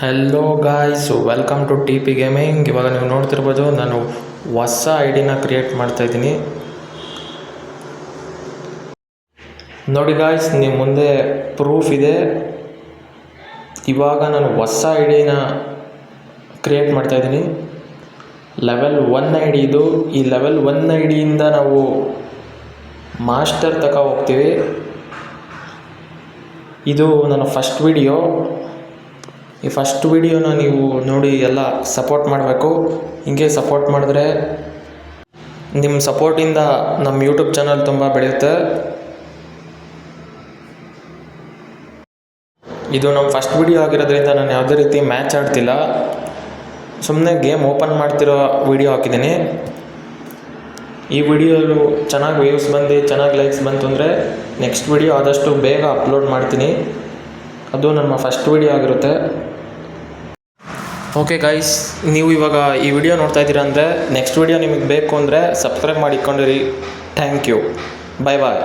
Hello guys, welcome to T P gaming. ಇವಾಗ ನೀವು ನೋಡ್ತಿರ್ಬೋದು, ನಾನು ಹೊಸ ಐಡಿನ ಕ್ರಿಯೇಟ್ ಮಾಡ್ತಾಯಿದ್ದೀನಿ. ನೋಡಿ ಗಾಯ್ಸ್, ನಿಮ್ಮ ಮುಂದೆ ಪ್ರೂಫ್ ಇದೆ. ಇವಾಗ ನಾನು ಹೊಸ ಐಡಿನ ಕ್ರಿಯೇಟ್ ಮಾಡ್ತಾಯಿದ್ದೀನಿ. ಲೆವೆಲ್ 1 ಐಡಿ ಇದು. ಈ ಲೆವೆಲ್ 1 ಐಡಿಯಿಂದ ನಾವು ಮಾಸ್ಟರ್ ತನಕ ಹೋಗ್ತೀವಿ. ಇದು ನನ್ನ ಫಸ್ಟ್ ವಿಡಿಯೋ. ಈ ಫಸ್ಟ್ ವಿಡಿಯೋನ ನೀವು ನೋಡಿ ಎಲ್ಲ ಸಪೋರ್ಟ್ ಮಾಡಬೇಕು. ಹಿಂಗೆ ಸಪೋರ್ಟ್ ಮಾಡಿದ್ರೆ ನಿಮ್ಮ ಸಪೋರ್ಟಿಂದ ನಮ್ಮ ಯೂಟ್ಯೂಬ್ ಚಾನಲ್ ತುಂಬ ಬೆಳೆಯುತ್ತೆ. ಇದು ನಮ್ಮ ಫಸ್ಟ್ ವಿಡಿಯೋ ಆಗಿರೋದ್ರಿಂದ ನಾನು ಯಾವುದೇ ರೀತಿ ಮ್ಯಾಚ್ ಆಡ್ತಿಲ್ಲ, ಸುಮ್ಮನೆ ಗೇಮ್ ಓಪನ್ ಮಾಡ್ತಿರೋ ವಿಡಿಯೋ ಹಾಕಿದ್ದೀನಿ. ಈ ವಿಡಿಯೋಲು ಚೆನ್ನಾಗಿ ವ್ಯೂಸ್ ಬಂದು ಚೆನ್ನಾಗಿ ಲೈಕ್ಸ್ ಬಂತು ಅಂದರೆ ನೆಕ್ಸ್ಟ್ ವಿಡಿಯೋ ಆದಷ್ಟು ಬೇಗ ಅಪ್ಲೋಡ್ ಮಾಡ್ತೀನಿ. ಅದು ನಮ್ಮ ಫಸ್ಟ್ ವಿಡಿಯೋ ಆಗಿರುತ್ತೆ. ಓಕೆ ಗೈಸ್, ನೀವು ಇವಾಗ ಈ ವಿಡಿಯೋ ನೋಡ್ತಾ ಇದ್ದೀರಾ ಅಂದರೆ ನೆಕ್ಸ್ಟ್ ವಿಡಿಯೋ ನಿಮಗೆ ಬೇಕು ಅಂದರೆ ಸಬ್ಸ್ಕ್ರೈಬ್ ಮಾಡಿ ಇಟ್ಕೊಂಡಿರಿ. Thank you. Bye bye.